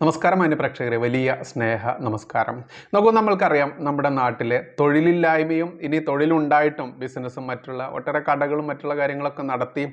നമസ്കാരം മാന്യ പ്രേക്ഷകരെ, വലിയ സ്നേഹ നമസ്കാരം. നമ്മൾക്കറിയാം, നമ്മുടെ നാട്ടിലെ തൊഴിലില്ലായ്മയും ഇനി തൊഴിലുണ്ടായിട്ടും ബിസിനസ്സും മറ്റുള്ള ഒട്ടേറെ കടകളും മറ്റുള്ള കാര്യങ്ങളൊക്കെ നടത്തി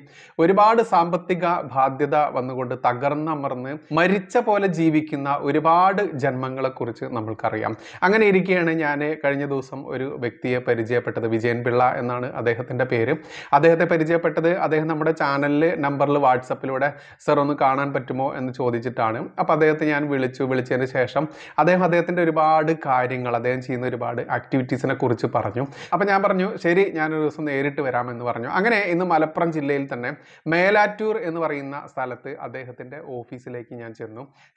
ഒരുപാട് സാമ്പത്തിക ബാധ്യത വന്നുകൊണ്ട് തകർന്നമർന്ന് മരിച്ച പോലെ ജീവിക്കുന്ന ഒരുപാട് ജന്മങ്ങളെക്കുറിച്ച് നമ്മൾക്കറിയാം. അങ്ങനെ ഇരിക്കുകയാണ് ഞാൻ കഴിഞ്ഞ ദിവസം ഒരു വ്യക്തിയെ പരിചയപ്പെട്ടത്. വിജയൻ പിള്ള എന്നാണ് അദ്ദേഹത്തിൻ്റെ പേര്. അദ്ദേഹത്തെ പരിചയപ്പെട്ടത് അദ്ദേഹം നമ്മുടെ ചാനലിൽ നമ്പറിൽ വാട്സപ്പിലൂടെ സർ ഒന്ന് കാണാൻ പറ്റുമോ എന്ന് ചോദിച്ചിട്ടാണ്. അപ്പോൾ അദ്ദേഹത്തെ ഞാൻ വിളിച്ചതിന് ശേഷം അദ്ദേഹത്തിൻ്റെ ഒരുപാട് കാര്യങ്ങൾ, അദ്ദേഹം ചെയ്യുന്ന ഒരുപാട് ആക്ടിവിറ്റീസിനെ കുറിച്ച് പറഞ്ഞു. അപ്പോൾ ഞാൻ പറഞ്ഞു ശരി, ഞാനൊരു ദിവസം നേരിട്ട് വരാമെന്ന് പറഞ്ഞു. അങ്ങനെ ഇന്ന് മലപ്പുറം ജില്ലയിൽ തന്നെ മേലാറ്റൂർ എന്ന് പറയുന്ന സ്ഥലത്ത് അദ്ദേഹത്തിൻ്റെ ഓഫീസിലേക്ക് ഞാൻ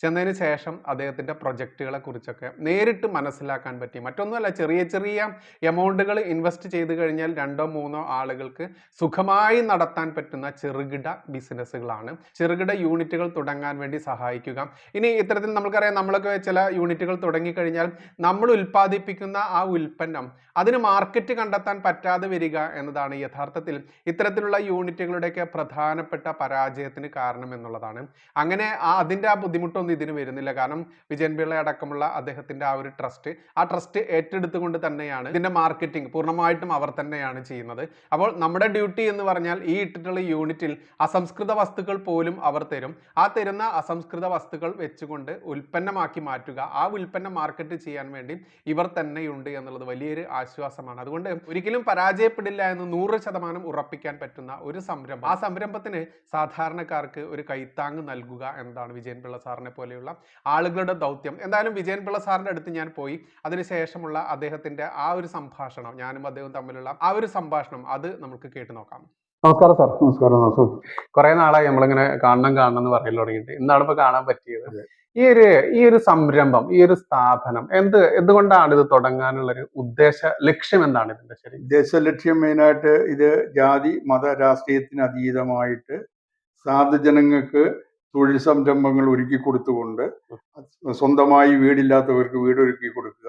ചെന്നതിന് ശേഷം അദ്ദേഹത്തിൻ്റെ പ്രൊജക്റ്റുകളെ കുറിച്ചൊക്കെ നേരിട്ട് മനസ്സിലാക്കാൻ പറ്റി. മറ്റൊന്നുമല്ല, ചെറിയ ചെറിയ എമൗണ്ടുകൾ ഇൻവെസ്റ്റ് ചെയ്ത് കഴിഞ്ഞാൽ 2-3 ആളുകൾക്ക് സുഖമായി നടത്താൻ പറ്റുന്ന ചെറുകിട ബിസിനസ്സുകളാണ്, ചെറുകിട യൂണിറ്റുകൾ തുടങ്ങാൻ വേണ്ടി സഹായിക്കുക. ഇനി ഇത്തരത്തിൽ നമുക്കറിയാം, നമ്മളൊക്കെ ചില യൂണിറ്റുകൾ തുടങ്ങിക്കഴിഞ്ഞാൽ നമ്മൾ ഉൽപ്പാദിപ്പിക്കുന്ന ആ ഉൽപ്പന്നം അതിന് മാർക്കറ്റ് കണ്ടെത്താൻ പറ്റാതെ വരിക എന്നതാണ് യഥാർത്ഥത്തിൽ ഇത്തരത്തിലുള്ള യൂണിറ്റുകളുടെയൊക്കെ പ്രധാനപ്പെട്ട പരാജയത്തിന് കാരണം എന്നുള്ളതാണ്. അങ്ങനെ അതിൻ്റെ ആ ബുദ്ധിമുട്ടൊന്നും ഇതിന് വരുന്നില്ല. കാരണം വിജയൻ പിള്ള അടക്കമുള്ള അദ്ദേഹത്തിൻ്റെ ആ ഒരു ട്രസ്റ്റ് ഏറ്റെടുത്തുകൊണ്ട് തന്നെയാണ് ഇതിൻ്റെ മാർക്കറ്റിംഗ് പൂർണ്ണമായിട്ടും അവർ തന്നെയാണ് ചെയ്യുന്നത്. അപ്പോൾ നമ്മുടെ ഡ്യൂട്ടി എന്ന് പറഞ്ഞാൽ ഈ ഇട്ടിട്ടുള്ള യൂണിറ്റിൽ അസംസ്കൃത വസ്തുക്കൾ പോലും അവർ തരും. ആ തരുന്ന അസംസ്കൃത വസ്തുക്കൾ വെച്ചുകൊണ്ട് ഉൽപ്പന്നമാക്കി മാറ്റുക, ആ ഉൽപ്പന്നം മാർക്കറ്റ് ചെയ്യാൻ വേണ്ടി ഇവർ തന്നെയുണ്ട് എന്നുള്ളത് വലിയൊരു ആശ്വാസമാണ്. അതുകൊണ്ട് ഒരിക്കലും പരാജയപ്പെടില്ല എന്ന് 100% ഉറപ്പിക്കാൻ പറ്റുന്ന ഒരു സംരംഭം, ആ സംരംഭത്തിന് സാധാരണക്കാർക്ക് ഒരു കൈത്താങ് നൽകുക എന്നതാണ് വിജയൻ പിള്ള സാറിനെ പോലെയുള്ള ആളുകളുടെ ദൗത്യം. എന്തായാലും വിജയൻ പിള്ള സാറിൻ്റെ അടുത്ത് ഞാൻ പോയി. അതിനുശേഷമുള്ള അദ്ദേഹത്തിൻ്റെ ആ ഒരു സംഭാഷണം, ഞാനും അദ്ദേഹവും തമ്മിലുള്ള ആ ഒരു സംഭാഷണം, അത് നമുക്ക് കേട്ടു നോക്കാം. നമസ്കാരം സാർ. നമസ്കാരം. കുറെ നാളായി നമ്മളിങ്ങനെ കാണണം എന്ന് പറയൽ തുടങ്ങിയിട്ട്. ഇന്നാണ് ഇപ്പൊ കാണാൻ പറ്റിയത്. ഈ ഒരു സംരംഭം, ഈ ഒരു സ്ഥാപനം എന്തുകൊണ്ടാണ് ഇത് തുടങ്ങാനുള്ള ഒരു ലക്ഷ്യം എന്താണ് ഇതിന്റെ? ശരി, ഉദ്ദേശ ലക്ഷ്യം മെയിനായിട്ട് ഇത് ജാതി മത രാഷ്ട്രീയത്തിന് അതീതമായിട്ട് സാധുജനങ്ങൾക്ക് തൊഴിൽ സംരംഭങ്ങൾ ഒരുക്കി കൊടുത്തുകൊണ്ട് സ്വന്തമായി വീടില്ലാത്തവർക്ക് വീട് ഒരുക്കി കൊടുക്കുക,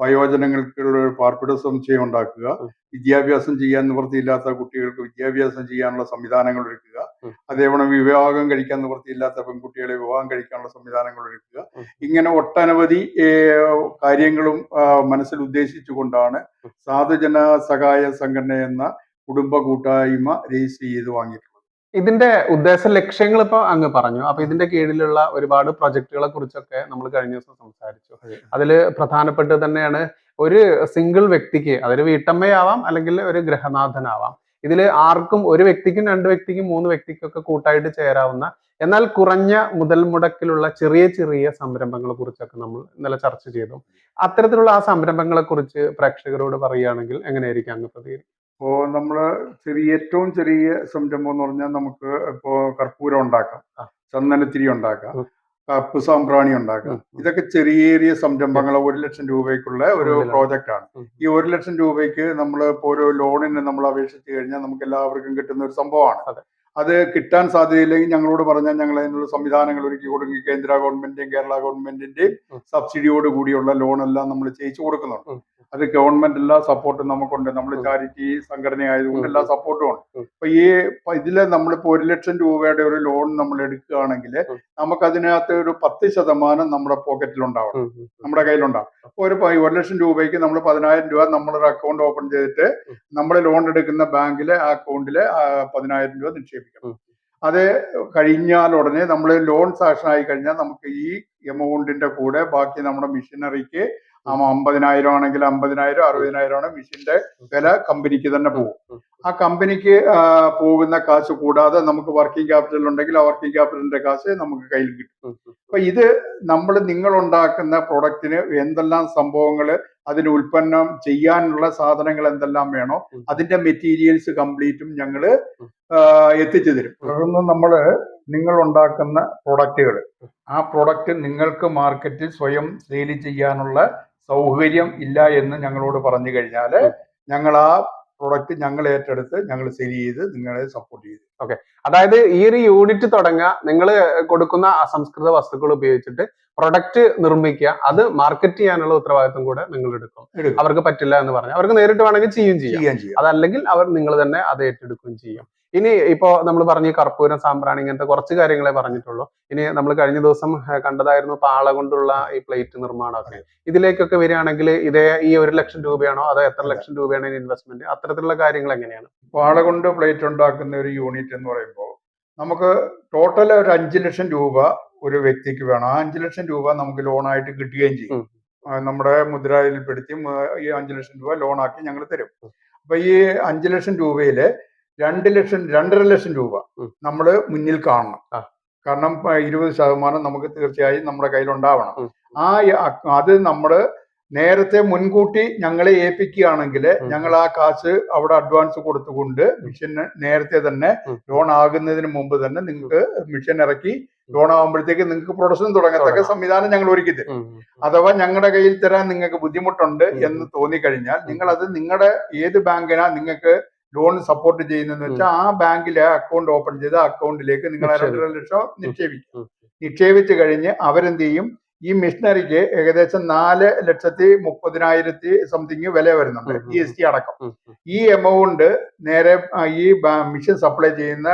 വയോജനങ്ങൾക്കുള്ള പാർപ്പിട സമുച്ചയം ഉണ്ടാക്കുക, വിദ്യാഭ്യാസം ചെയ്യാൻ നിവൃത്തിയില്ലാത്ത കുട്ടികൾക്ക് വിദ്യാഭ്യാസം ചെയ്യാനുള്ള സംവിധാനങ്ങൾ ഒരുക്കുക, അതേപോലെ വിവാഹം കഴിക്കാൻ നിവൃത്തിയില്ലാത്ത പെൺകുട്ടികളെ വിവാഹം കഴിക്കാനുള്ള സംവിധാനങ്ങൾ ഒരുക്കുക. ഇങ്ങനെ ഒട്ടനവധി കാര്യങ്ങളും മനസ്സിൽ ഉദ്ദേശിച്ചുകൊണ്ടാണ് സാധുജന സഹായ സംഘടന എന്ന കുടുംബ കൂട്ടായ്മ രജിസ്റ്റർ ചെയ്ത് വാങ്ങിയിട്ടുള്ളത്. ഇതിന്റെ ഉദ്ദേശ ലക്ഷ്യങ്ങൾ ഇപ്പൊ അങ്ങ് പറഞ്ഞു. അപ്പൊ ഇതിന്റെ കീഴിലുള്ള ഒരുപാട് പ്രൊജക്ടുകളെ കുറിച്ചൊക്കെ നമ്മൾ കഴിഞ്ഞ ദിവസം സംസാരിച്ചു. അതിൽ പ്രധാനപ്പെട്ടത് തന്നെയാണ് ഒരു സിംഗിൾ വ്യക്തിക്ക്, അതൊരു വീട്ടമ്മയാവാം അല്ലെങ്കിൽ ഒരു ഗൃഹനാഥനാവാം, ഇതിൽ ആർക്കും, ഒരു വ്യക്തിക്കും 2 വ്യക്തിക്കും 3 വ്യക്തിക്കൊക്കെ കൂട്ടായിട്ട് ചേരാവുന്ന എന്നാൽ കുറഞ്ഞ മുതൽ മുടക്കിലുള്ള ചെറിയ ചെറിയ സംരംഭങ്ങളെ കുറിച്ചൊക്കെ നമ്മൾ ഇന്നലെ ചർച്ച ചെയ്തു. അത്തരത്തിലുള്ള ആ സംരംഭങ്ങളെ കുറിച്ച് പ്രേക്ഷകരോട് പറയുകയാണെങ്കിൽ എങ്ങനെയായിരിക്കും അങ്ങ് പ്രതികരിക്കും? ഇപ്പോൾ നമ്മള് ഏറ്റവും ചെറിയ സംരംഭം എന്ന് പറഞ്ഞാൽ നമുക്ക് ഇപ്പോൾ കർപ്പൂരം ഉണ്ടാക്കാം, ചന്ദനത്തിരി ഉണ്ടാക്കാം, കപ്പ് സാമ്പ്രാണി ഉണ്ടാക്കാം. ഇതൊക്കെ ചെറിയ സംരംഭങ്ങൾ 1 ലക്ഷം രൂപയ്ക്കുള്ള ഒരു പ്രോജക്റ്റ് ആണ്. ഈ 1 ലക്ഷം രൂപയ്ക്ക് നമ്മൾ ഇപ്പോൾ ഒരു ലോണിന് നമ്മൾ അപേക്ഷിച്ച് കഴിഞ്ഞാൽ നമുക്ക് എല്ലാവർക്കും കിട്ടുന്ന ഒരു സംഭവമാണ്. അത് കിട്ടാൻ സാധ്യതയില്ലെങ്കിൽ ഞങ്ങളോട് പറഞ്ഞാൽ ഞങ്ങൾ അതിനുള്ള സംവിധാനങ്ങൾ ഒരുക്കി കൊടുക്കും. കേന്ദ്ര ഗവൺമെന്റിന്റെയും കേരള ഗവൺമെന്റിന്റെയും സബ്സിഡിയോട് കൂടിയുള്ള ലോണെല്ലാം നമ്മൾ ചെയ്യിച്ചു കൊടുക്കുന്നുണ്ട്. അത് ഗവൺമെന്റ് എല്ലാ സപ്പോർട്ടും നമുക്കുണ്ട്. നമ്മൾ ചാരിറ്റി സംഘടന ആയതുകൊണ്ട് എല്ലാ സപ്പോർട്ടും ഉണ്ട്. അപ്പൊ ഇതില് നമ്മളിപ്പോ 1 ലക്ഷം രൂപയുടെ ഒരു ലോൺ നമ്മൾ എടുക്കുകയാണെങ്കിൽ നമുക്കതിനകത്ത് ഒരു 10% നമ്മുടെ പോക്കറ്റിലുണ്ടാവണം, നമ്മുടെ കയ്യിലുണ്ടാവും. അപ്പോൾ ഒരു 1 ലക്ഷം രൂപയ്ക്ക് നമ്മൾ 10,000 രൂപ നമ്മളൊരു അക്കൗണ്ട് ഓപ്പൺ ചെയ്തിട്ട് നമ്മൾ ലോൺ എടുക്കുന്ന ബാങ്കിലെ ആ അക്കൗണ്ടില് 10,000 രൂപ നിക്ഷേപിക്കണം. അത് കഴിഞ്ഞാൽ ഉടനെ നമ്മൾ ലോൺ സാങ്ഷൻ ആയി കഴിഞ്ഞാൽ നമുക്ക് ഈ എമൗണ്ടിന്റെ കൂടെ ബാക്കി നമ്മുടെ മിഷനറിക്ക് 50,000 ആണെങ്കിൽ 50,000, 60,000 ആണ് മിഷന്റെ വില, കമ്പനിക്ക് തന്നെ പോകും. ആ കമ്പനിക്ക് പോകുന്ന കാശ് കൂടാതെ നമുക്ക് വർക്കിംഗ് ക്യാപിറ്റൽ ഉണ്ടെങ്കിൽ ആ വർക്കിംഗ് ക്യാപിറ്റലിന്റെ കാശ് നമുക്ക് കയ്യിൽ കിട്ടും. അപ്പൊ ഇത് നിങ്ങൾ ഉണ്ടാക്കുന്ന പ്രൊഡക്റ്റിന് എന്തെല്ലാം സംഭവങ്ങള്, അതിന് ഉൽപ്പന്നം ചെയ്യാനുള്ള സാധനങ്ങൾ എന്തെല്ലാം വേണോ അതിന്റെ മെറ്റീരിയൽസ് കംപ്ലീറ്റും ഞങ്ങള് എത്തിച്ചു തരും. തുടർന്ന് നിങ്ങൾ ഉണ്ടാക്കുന്ന പ്രൊഡക്റ്റുകൾ, ആ പ്രൊഡക്റ്റ് നിങ്ങൾക്ക് മാർക്കറ്റിൽ സ്വയം സെയിൽ ചെയ്യാനുള്ള സൗകര്യം ഇല്ല എന്ന് ഞങ്ങളോട് പറഞ്ഞു കഴിഞ്ഞാൽ ഞങ്ങൾ ആ പ്രൊഡക്റ്റ് ഞങ്ങൾ ഏറ്റെടുത്ത് ഞങ്ങൾ സെയിൽ ചെയ്ത് നിങ്ങളെ സപ്പോർട്ട് ചെയ്തു. ഓക്കെ, അതായത് ഈ ഒരു യൂണിറ്റ് തുടങ്ങുക, നിങ്ങൾ കൊടുക്കുന്ന അസംസ്കൃത വസ്തുക്കൾ ഉപയോഗിച്ചിട്ട് പ്രൊഡക്റ്റ് നിർമ്മിക്കുക, അത് മാർക്കറ്റ് ചെയ്യാനുള്ള ഉത്തരവാദിത്വം കൂടെ നിങ്ങൾ എടുക്കും. അവർക്ക് പറ്റില്ല എന്ന് പറഞ്ഞാൽ അവർക്ക് നേരിട്ട് വേണമെങ്കിൽ ചെയ്യുകയും ചെയ്യാം, അതല്ലെങ്കിൽ അവർ നിങ്ങൾ തന്നെ അത് ഏറ്റെടുക്കുകയും ചെയ്യും. ഇനി ഇപ്പോ നമ്മൾ പറഞ്ഞു കർപ്പൂരം, സാമ്പ്രാണി, ഇങ്ങനത്തെ കുറച്ച് കാര്യങ്ങളെ പറഞ്ഞിട്ടുള്ളൂ. ഇനി നമ്മൾ കഴിഞ്ഞ ദിവസം കണ്ടതായിരുന്നു പാള കൊണ്ടുള്ള ഈ പ്ലേറ്റ് നിർമ്മാണമൊക്കെ. ഇതിലേക്കൊക്കെ വരികയാണെങ്കിൽ ഇതേ ഈ 1 ലക്ഷം രൂപയാണോ അതോ എത്ര ലക്ഷം രൂപയാണ് ഇൻവെസ്റ്റ്മെന്റ്, അത്തരത്തിലുള്ള കാര്യങ്ങൾ എങ്ങനെയാണ്? പാള കൊണ്ട് പ്ലേറ്റ് ഉണ്ടാക്കുന്ന ഒരു യൂണിറ്റ് എന്ന് പറയുമ്പോൾ നമുക്ക് ടോട്ടൽ ഒരു 5 ലക്ഷം രൂപ ഒരു വ്യക്തിക്ക് വേണം. ആ 5 ലക്ഷം രൂപ നമുക്ക് ലോണായിട്ട് കിട്ടുകയും ചെയ്യും. നമ്മുടെ മുദ്രയിൽപ്പെടുത്തി ഈ 5 ലക്ഷം രൂപ ലോണാക്കി ഞങ്ങൾ തരും. അപ്പൊ ഈ 5 ലക്ഷം രൂപയില് 2,00,000 2.5 ലക്ഷം രൂപ നമ്മൾ മുന്നിൽ കാണണം. കാരണം 20% നമുക്ക് തീർച്ചയായും നമ്മുടെ കയ്യിൽ ഉണ്ടാവണം. അത് നമ്മള് നേരത്തെ മുൻകൂട്ടി ഞങ്ങളെ ഏൽപ്പിക്കുകയാണെങ്കിൽ ഞങ്ങൾ ആ കാശ് അവിടെ അഡ്വാൻസ് കൊടുത്തുകൊണ്ട് മിഷന് നേരത്തെ തന്നെ ലോൺ ആകുന്നതിന് മുമ്പ് തന്നെ നിങ്ങൾക്ക് മിഷൻ ഇറക്കി ലോൺ ആകുമ്പോഴത്തേക്ക് നിങ്ങൾക്ക് പ്രൊഡക്ഷൻ തുടങ്ങത്തക്ക സംവിധാനം ഞങ്ങൾ ഒരുക്കി തരും. അഥവാ ഞങ്ങളുടെ കയ്യിൽ തരാൻ നിങ്ങൾക്ക് ബുദ്ധിമുട്ടുണ്ട് എന്ന് തോന്നിക്കഴിഞ്ഞാൽ നിങ്ങൾ അത് നിങ്ങളുടെ ഏത് ബാങ്കിനാ നിങ്ങൾക്ക് ലോൺ സപ്പോർട്ട് ചെയ്യുന്നതെന്ന് വെച്ചാൽ ആ ബാങ്കിലെ അക്കൗണ്ട് ഓപ്പൺ ചെയ്ത് അക്കൗണ്ടിലേക്ക് നിങ്ങൾ 2.5 ലക്ഷം നിക്ഷേപിക്കും. നിക്ഷേപിച്ചു കഴിഞ്ഞ് അവരെന്ത് ചെയ്യും, ഈ മിഷനറിക്ക് ഏകദേശം 4,30,000 സംതിങ് വില വരുന്നുണ്ട്, GST അടക്കം. ഈ എമൗണ്ട് നേരെ ഈ മിഷൻ സപ്ലൈ ചെയ്യുന്ന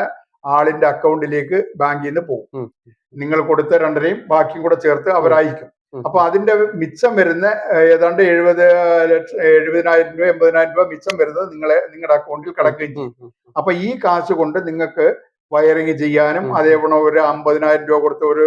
ആളിന്റെ അക്കൗണ്ടിലേക്ക് ബാങ്കിൽ നിന്ന് പോകും. നിങ്ങൾ കൊടുത്ത 2.5 ബാക്കിയും കൂടെ ചേർത്ത് അവരയക്കും. അപ്പൊ അതിന്റെ മിച്ചം വരുന്ന ഏതാണ്ട് 70,000 രൂപ 80,000 രൂപ മിച്ചം വരുന്നത് നിങ്ങളുടെ അക്കൗണ്ടിൽ കിടക്കുകയും ചെയ്യും. അപ്പൊ ഈ കാശ് കൊണ്ട് നിങ്ങൾക്ക് വയറിങ് ചെയ്യാനും അതേപോലെ ഒരു 50,000 രൂപ കൊടുത്ത് ഒരു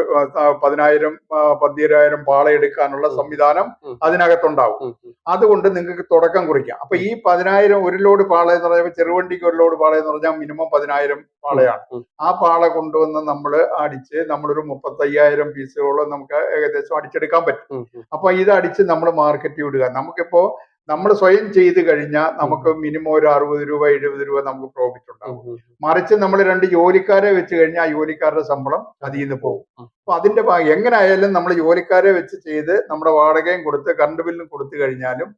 10,000 പാള എടുക്കാനുള്ള സംവിധാനം അതിനകത്തുണ്ടാവും. അതുകൊണ്ട് നിങ്ങൾക്ക് തുടക്കം കുറിക്കാം. അപ്പൊ ഈ 10,000 ഒരു ലോഡ് പാള എന്ന് പറയുമ്പോൾ ചെറുവണ്ടിക്ക് ഒരു ലോഡ് പാള എന്ന് പറഞ്ഞാൽ മിനിമം 10,000 പാളയാണ്. ആ പാള കൊണ്ടുവന്ന് നമ്മൾ അടിച്ച് നമ്മളൊരു 35,000 പീസുകളോ നമുക്ക് ഏകദേശം അടിച്ചെടുക്കാൻ പറ്റും. അപ്പൊ ഇത് അടിച്ച് നമ്മൾ മാർക്കറ്റിൽ വിടുക. നമുക്കിപ്പോ നമ്മൾ സ്വയം ചെയ്ത് കഴിഞ്ഞാൽ നമുക്ക് മിനിമം ഒരു 60 രൂപ 70 രൂപ നമുക്ക് പ്രോഫിറ്റ് ഉണ്ടാവും. മറിച്ച് നമ്മൾ 2 ജോലിക്കാരെ വെച്ച് കഴിഞ്ഞാൽ ആ ജോലിക്കാരുടെ ശമ്പളം അതിൽ നിന്ന് പോകും. അപ്പൊ അതിന്റെ എങ്ങനെ ആയാലും നമ്മൾ ജോലിക്കാരെ വെച്ച് ചെയ്ത് നമ്മുടെ വാടകയും കൊടുത്ത് കറണ്ട് ബില്ലും കൊടുത്തു കഴിഞ്ഞാലും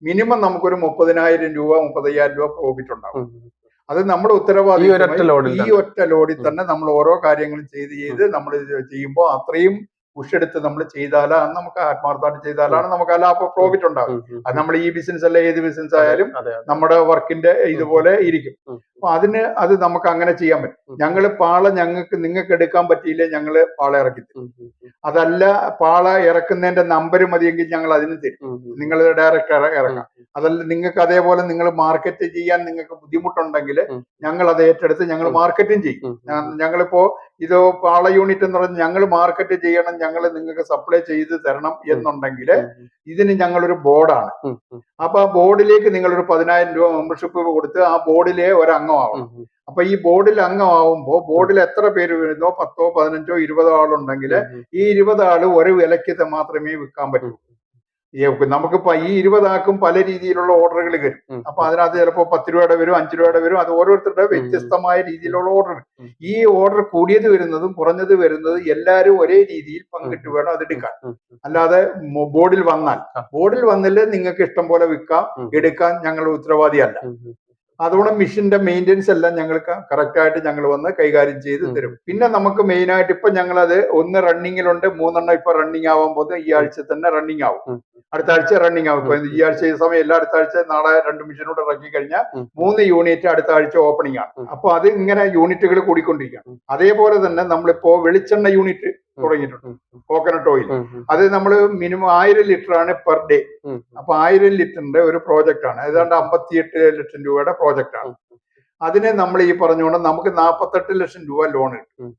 മിനിമം നമുക്കൊരു 30,000 രൂപ 35,000 രൂപ പ്രോഫിറ്റ് ഉണ്ടാവും. അത് നമ്മുടെ ഉത്തരവാദിത്വം. ഈ ഒറ്റ ലോഡിൽ തന്നെ നമ്മൾ ഓരോ കാര്യങ്ങളും ചെയ്ത് നമ്മൾ ചെയ്യുമ്പോൾ അത്രയും പുഷെടുത്ത് നമ്മൾ ചെയ്താലാണ് നമുക്ക് ആത്മാർത്ഥമായിട്ട് ചെയ്താലാണ് നമുക്ക് അല്ല അപ്പൊ പ്രോഫിറ്റ് ഉണ്ടാകും. അത് നമ്മൾ ഈ ബിസിനസ് അല്ല ഏത് ബിസിനസ് ആയാലും നമ്മുടെ വർക്കിന്റെ ഇതുപോലെ ഇരിക്കും. അപ്പൊ അത് നമുക്ക് അങ്ങനെ ചെയ്യാൻ പറ്റും. ഞങ്ങൾ പാള നിങ്ങൾക്ക് എടുക്കാൻ പറ്റിയില്ലേ ഞങ്ങൾ പാള ഇറക്കി തരും. അതല്ല പാള ഇറക്കുന്നതിന്റെ നമ്പർ മതിയെങ്കിൽ ഞങ്ങൾ അതിന് തരും, നിങ്ങൾ ഡയറക്റ്റ് ഇറക്കാം. അതല്ല നിങ്ങൾക്ക് അതേപോലെ നിങ്ങൾ മാർക്കറ്റ് ചെയ്യാൻ നിങ്ങൾക്ക് ബുദ്ധിമുട്ടുണ്ടെങ്കിൽ ഞങ്ങൾ അത് ഏറ്റെടുത്ത് ഞങ്ങൾ മാർക്കറ്റും ചെയ്യും. ഞങ്ങളിപ്പോ ഇത് പാള യൂണിറ്റ് എന്ന് പറഞ്ഞാൽ ഞങ്ങൾ മാർക്കറ്റ് ചെയ്യണം, ഞങ്ങൾ നിങ്ങൾക്ക് സപ്ലൈ ചെയ്ത് തരണം എന്നുണ്ടെങ്കിൽ ഇതിന് ഞങ്ങളൊരു ബോർഡാണ്. അപ്പൊ ആ ബോർഡിലേക്ക് നിങ്ങളൊരു 10,000 രൂപ മെമ്പർഷിപ്പ് കൊടുത്ത് ആ ബോർഡിലെ ഒരു അംഗമാവണം. അപ്പൊ ഈ ബോർഡിൽ അംഗമാവുമ്പോൾ ബോർഡിൽ എത്ര പേര് വരുന്നോ 10, 15, 20 ആളുണ്ടെങ്കിൽ ഈ 20 ആള് ഒരു വിലയ്ക്ക് മാത്രമേ വിൽക്കാൻ പറ്റൂ. നമുക്കിപ്പോ ഈ 20 ആൾക്കും പല രീതിയിലുള്ള ഓർഡറുകൾ വരും. അപ്പൊ അതിനകത്ത് ചിലപ്പോ 10 രൂപയുടെ വരും, 5 രൂപയുടെ വരും. അത് ഓരോരുത്തരുടെ വ്യത്യസ്തമായ രീതിയിലുള്ള ഓർഡർ. ഈ ഓർഡർ കൂടിയത് വരുന്നതും കുറഞ്ഞത് വരുന്നത് എല്ലാവരും ഒരേ രീതിയിൽ പങ്കിട്ട് വേണം അത് എടുക്കാൻ. അല്ലാതെ ബോർഡിൽ വന്നില്ല നിങ്ങൾക്ക് ഇഷ്ടം പോലെ വിൽക്കാം, എടുക്കാൻ ഞങ്ങൾ ഉത്തരവാദിയല്ല. അതുകൊണ്ട് മിഷന്റെ മെയിൻ്റെനൻസ് എല്ലാം ഞങ്ങൾക്ക് കറക്റ്റ് ആയിട്ട് ഞങ്ങൾ വന്ന് കൈകാര്യം ചെയ്ത് തരും. പിന്നെ നമുക്ക് മെയിൻ ആയിട്ട് ഇപ്പൊ ഞങ്ങളത് 1 റണ്ണിങ്ങിലുണ്ട്, 3 ഇപ്പൊ റണ്ണിങ് ആവാൻ പോകുന്നത്. ഈ ആഴ്ച തന്നെ റണ്ണിങ് ആവും, അടുത്ത ആഴ്ച റണ്ണിങ് ആവും. ഇപ്പൊ ഈ ആഴ്ച ഈ സമയം എല്ലാ അടുത്ത ആഴ്ച നാളെ 2 മിഷനോട് ഇറക്കി കഴിഞ്ഞാൽ 3 യൂണിറ്റ് അടുത്ത ആഴ്ച ഓപ്പണിംഗ് ആണ്. അപ്പൊ അത് ഇങ്ങനെ യൂണിറ്റുകൾ കൂടിക്കൊണ്ടിരിക്കുകയാണ്. അതേപോലെ തന്നെ നമ്മളിപ്പോ വെളിച്ചെണ്ണ യൂണിറ്റ് തുടങ്ങിയിട്ടുണ്ട്, കോക്കനട്ട് ഓയിൽ. അത് നമ്മൾ മിനിമം 1000 ലിറ്റർ ആണ് പെർ ഡേ. അപ്പൊ 1000 ലിറ്ററിന്റെ ഒരു പ്രോജക്റ്റ് ആണ്. ഏതാണ്ട് 58 ലക്ഷം രൂപയുടെ പ്രോജക്റ്റ് ആണ്. അതിനെ നമ്മൾ ഈ പറഞ്ഞുകൊണ്ട് നമുക്ക് 48 ലക്ഷം രൂപ ലോൺ കിട്ടും.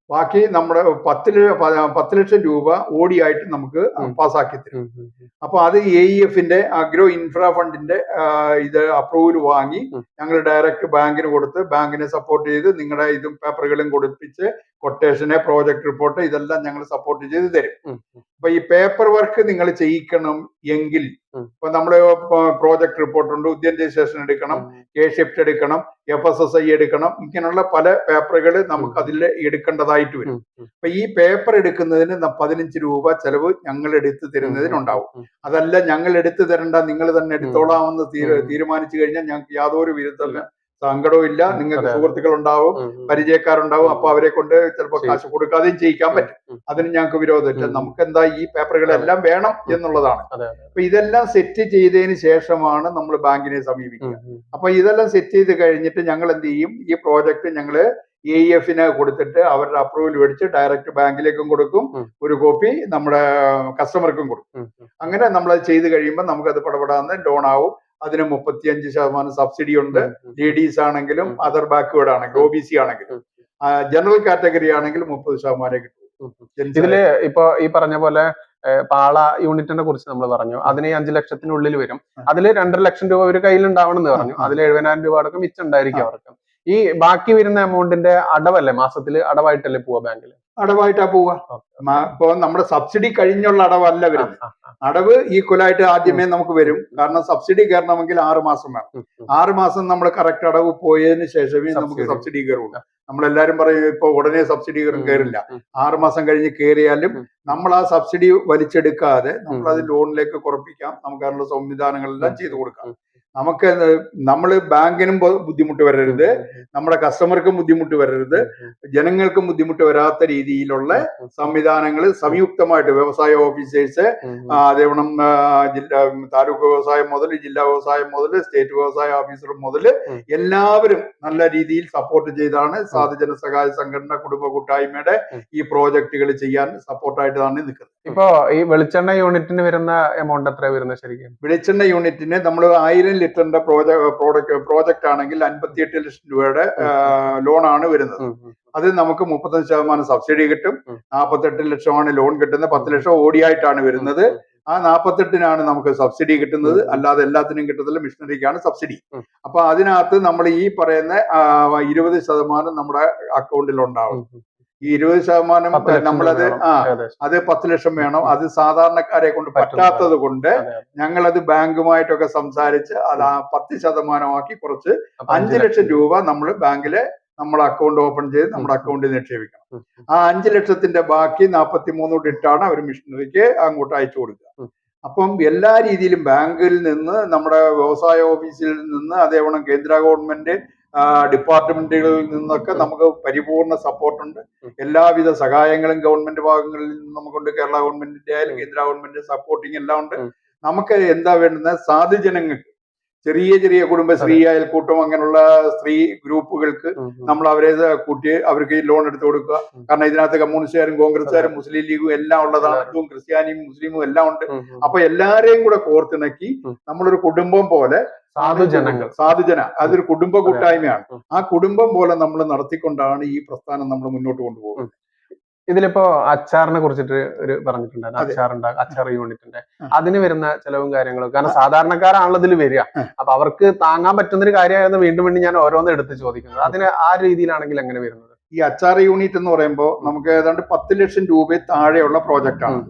ബാക്കി നമ്മുടെ 10 ലക്ഷം രൂപ ഓടിയായിട്ട് നമുക്ക് പാസ്സാക്കി തരും. അപ്പൊ അത് AEFന്റെ അഗ്രോ ഇൻഫ്രാ ഫണ്ടിന്റെ ഇത് അപ്രൂവൽ വാങ്ങി ഞങ്ങൾ ഡയറക്റ്റ് ബാങ്കിന് കൊടുത്ത് ബാങ്കിനെ സപ്പോർട്ട് ചെയ്ത് നിങ്ങളുടെ ഇതും പേപ്പറുകളും കൊടുപ്പിച്ച് കൊട്ടേഷന് പ്രോജക്ട് റിപ്പോർട്ട് ഇതെല്ലാം ഞങ്ങൾ സപ്പോർട്ട് ചെയ്ത് തരും. അപ്പൊ ഈ പേപ്പർ വർക്ക് നിങ്ങൾ ചെയ്യിക്കണം എങ്കിൽ ഇപ്പൊ നമ്മള് പ്രോജക്ട് റിപ്പോർട്ട് ഉണ്ട്, ഉദ്യം രജിസ്ട്രേഷൻ എടുക്കണം, ഷിഫ്റ്റ് എടുക്കണം, FSSI എടുക്കണം, ഇങ്ങനെയുള്ള പല പേപ്പറുകൾ നമുക്ക് അതിൽ എടുക്കേണ്ടതായിട്ട് വരും. അപ്പൊ ഈ പേപ്പർ എടുക്കുന്നതിന് 15 രൂപ ചെലവ് ഞങ്ങൾ എടുത്തു തരുന്നതിനുണ്ടാവും. അതല്ല ഞങ്ങൾ എടുത്തു തരണ്ട നിങ്ങൾ തന്നെ എടുത്തോളാമെന്ന് തീരുമാനിച്ചു കഴിഞ്ഞാൽ ഞങ്ങൾക്ക് യാതൊരു വിരുദ്ധ സങ്കടവും ഇല്ല. നിങ്ങൾക്ക് സുഹൃത്തുക്കൾ ഉണ്ടാവും, പരിചയക്കാരുണ്ടാവും. അപ്പൊ അവരെ കൊണ്ട് ചിലപ്പോൾ കാശ് കൊടുക്കാതെയും ചെയ്യിക്കാൻ പറ്റും. അതിന് ഞങ്ങൾക്ക് വിരോധമില്ല. നമുക്ക് എന്താ ഈ പേപ്പറുകളെല്ലാം വേണം എന്നുള്ളതാണ്. അപ്പൊ ഇതെല്ലാം സെറ്റ് ചെയ്തതിന് ശേഷമാണ് നമ്മൾ ബാങ്കിനെ സമീപിക്കുക. അപ്പൊ ഇതെല്ലാം സെറ്റ് ചെയ്ത് കഴിഞ്ഞിട്ട് ഞങ്ങൾ എന്ത് ചെയ്യും, ഈ പ്രോജക്റ്റ് ഞങ്ങള് AEF-ന് കൊടുത്തിട്ട് അവരുടെ അപ്രൂവൽ മേടിച്ച് ഡയറക്റ്റ് ബാങ്കിലേക്കും കൊടുക്കും, ഒരു കോപ്പി നമ്മുടെ കസ്റ്റമർക്കും കൊടുക്കും. അങ്ങനെ നമ്മളത് ചെയ്ത് കഴിയുമ്പോൾ നമുക്കത് പടപെടാന്ന് ലോൺ ആവും. അതിന് 35% സബ്സിഡി ഉണ്ട്. ലേഡീസ് ആണെങ്കിലും അതർ ബാക്ക്വേർഡ് ആണെങ്കിലും OBC ആണെങ്കിലും ജനറൽ കാറ്റഗറി ആണെങ്കിൽ 30% കിട്ടും. ഇതില് ഇപ്പൊ ഈ പറഞ്ഞ പോലെ പാള യൂണിറ്റിനെ കുറിച്ച് നമ്മൾ പറഞ്ഞു. അതിന് 5 ലക്ഷത്തിനുള്ളിൽ വരും. അതിൽ 2.5 ലക്ഷം രൂപ ഒരു കയ്യിൽ ഉണ്ടാവണം എന്ന് പറഞ്ഞു. അതിൽ 70,000 രൂപ അടക്കം മിച്ചം ഉണ്ടായിരിക്കും അവർക്ക്. ഈ ബാക്കി വരുന്ന എമൗണ്ടിന്റെ അടവല്ലേ, മാസത്തില് അടവായിട്ടല്ലേ പോവാ ബാങ്കിൽ? അടവായിട്ടാ പോവുക. ഇപ്പൊ നമ്മുടെ സബ്സിഡി കഴിഞ്ഞുള്ള അടവല്ല വരുന്നത്. അടവ് ഈക്വലായിട്ട് ആദ്യമേ നമുക്ക് വരും. കാരണം സബ്സിഡി കയറണമെങ്കിൽ 6 മാസം വേണം. 6 മാസം നമ്മൾ കറക്റ്റ് അടവ് പോയതിനു ശേഷമേ നമുക്ക് സബ്സിഡി കയറുള്ളൂ. നമ്മളെല്ലാരും പറയും ഇപ്പൊ ഉടനെ സബ്സിഡി കയറില്ല. 6 മാസം കഴിഞ്ഞ് കയറിയാലും നമ്മൾ ആ സബ്സിഡി വലിച്ചെടുക്കാതെ നമ്മൾ അത് ലോണിലേക്ക് കുറപ്പിക്കാം. നമുക്ക് അതിനുള്ള സംവിധാനങ്ങളെല്ലാം ചെയ്തു കൊടുക്കാം. നമുക്ക് നമ്മൾ ബാങ്കിനും ബുദ്ധിമുട്ട് വരരുത്, നമ്മുടെ കസ്റ്റമർക്കും ബുദ്ധിമുട്ട് വരരുത്, ജനങ്ങൾക്കും ബുദ്ധിമുട്ട് വരാത്ത രീതിയിലുള്ള സംവിധാനങ്ങൾ സംയുക്തമായിട്ട് വ്യവസായ ഓഫീസേഴ്സ്, അതേപോലെ താലൂക്ക് വ്യവസായം മുതൽ ജില്ലാ വ്യവസായം മുതൽ സ്റ്റേറ്റ് വ്യവസായ ഓഫീസർ മുതൽ എല്ലാവരും നല്ല രീതിയിൽ സപ്പോർട്ട് ചെയ്താണ് സാധുജന സഹായ സംഘടന കുടുംബ കൂട്ടായ്മയുടെ ഈ പ്രോജക്റ്റുകൾ ചെയ്യാൻ സപ്പോർട്ടായിട്ടാണ് നിൽക്കുന്നത്. ഇപ്പോ ഈ വെളിച്ചെണ്ണ യൂണിറ്റിന് വരുന്ന എമൗണ്ട് എത്ര വരുന്നത് ശരിക്കും? വെളിച്ചെണ്ണ യൂണിറ്റിന് നമ്മൾ 1000 ലിറ്ററിന്റെ പ്രോജക്റ്റ് ആണെങ്കിൽ 58 ലക്ഷം രൂപയുടെ ലോണാണ് വരുന്നത്. അത് നമുക്ക് 35% സബ്സിഡി കിട്ടും. 48 ലക്ഷമാണ് ലോൺ കിട്ടുന്നത്. 10 ലക്ഷം ഓടിയായിട്ടാണ് വരുന്നത്. ആ 48-നാണ് നമുക്ക് സബ്സിഡി കിട്ടുന്നത്. അല്ലാതെ എല്ലാത്തിനും കിട്ടുന്നില്ല, മിഷനറിക്കാണ് സബ്സിഡി. അപ്പൊ അതിനകത്ത് നമ്മൾ ഈ പറയുന്ന 20% നമ്മുടെ അക്കൗണ്ടിൽ ഉണ്ടാവും. ഈ 20% നമ്മളത് അത് 10 ലക്ഷം വേണം. അത് സാധാരണക്കാരെ കൊണ്ട് പറ്റാത്തത് കൊണ്ട് ഞങ്ങളത് ബാങ്കുമായിട്ടൊക്കെ സംസാരിച്ച് അത് 10% കുറച്ച് 5 ലക്ഷം രൂപ നമ്മൾ ബാങ്കില് നമ്മുടെ അക്കൗണ്ട് ഓപ്പൺ ചെയ്ത് നമ്മുടെ അക്കൗണ്ടിൽ നിക്ഷേപിക്കണം. ആ 5 ലക്ഷത്തിന്റെ ബാക്കി 43 ഇട്ടാണ് അവർ മിഷനറിക്ക് അങ്ങോട്ട് അയച്ചു കൊടുക്കുക. അപ്പം എല്ലാ രീതിയിലും ബാങ്കിൽ നിന്ന്, നമ്മുടെ വ്യവസായ ഓഫീസിൽ നിന്ന്, അതേപോലെ കേന്ദ്ര ഗവൺമെന്റ് ഡിപ്പാർട്ട്മെന്റുകളിൽ നിന്നൊക്കെ നമുക്ക് പരിപൂർണ സപ്പോർട്ടുണ്ട്. എല്ലാവിധ സഹായങ്ങളും ഗവൺമെന്റ് ഭാഗങ്ങളിൽ നിന്ന് നമുക്കുണ്ട്. കേരള ഗവൺമെന്റിന്റെ ആയാലും കേന്ദ്ര ഗവൺമെന്റ് സപ്പോർട്ടിങ് എല്ലാം ഉണ്ട്. നമുക്ക് എന്താ വേണ്ടുന്നത്, സാധുജനങ്ങൾക്ക്, ചെറിയ ചെറിയ കുടുംബശ്രീ അയൽക്കൂട്ടം അങ്ങനെയുള്ള സ്ത്രീ ഗ്രൂപ്പുകൾക്ക് നമ്മൾ അവരെ കൂട്ടി അവർക്ക് ഈ ലോൺ എടുത്തു കൊടുക്കുക. കാരണം ഇതിനകത്ത് കമ്മ്യൂണിസ്റ്റുകാരും കോൺഗ്രസ്സുകാരും മുസ്ലിം ലീഗും എല്ലാം ഉള്ളതാണ്. ഹിന്ദുവും ക്രിസ്ത്യാനിയും മുസ്ലിമും എല്ലാം ഉണ്ട്. അപ്പൊ എല്ലാരെയും കൂടെ കോർത്തിണക്കി നമ്മളൊരു കുടുംബം പോലെ സാധുജന അതൊരു കുടുംബ കൂട്ടായ്മയാണ്. ആ കുടുംബം പോലെ നമ്മൾ നടത്തിക്കൊണ്ടാണ് ഈ പ്രസ്ഥാനം നമ്മൾ മുന്നോട്ട് കൊണ്ടുപോകുന്നത്. ഇതിലിപ്പോ അച്ചാറിനെ കുറിച്ചിട്ട് ഒരു പറഞ്ഞിട്ടുണ്ടായിരുന്നു. അച്ചാർ യൂണിറ്റിന്റെ അതിന് വരുന്ന ചെലവും കാര്യങ്ങളും, കാരണം സാധാരണക്കാരാണല്ലോ ഇതിൽ വരിക. അപ്പൊ അവർക്ക് താങ്ങാൻ പറ്റുന്ന ഒരു കാര്യമായിരുന്നു വീണ്ടും വീണ്ടും ഞാൻ ഓരോന്ന് എടുത്ത് ചോദിക്കുന്നത്. അതിന് ആ രീതിയിലാണെങ്കിൽ എങ്ങനെ വരുന്നത്? ഈ അച്ചാർ യൂണിറ്റ് എന്ന് പറയുമ്പോൾ നമുക്ക് ഏതാണ്ട് 10 ലക്ഷം രൂപ താഴെയുള്ള പ്രോജക്റ്റ് ആണ്.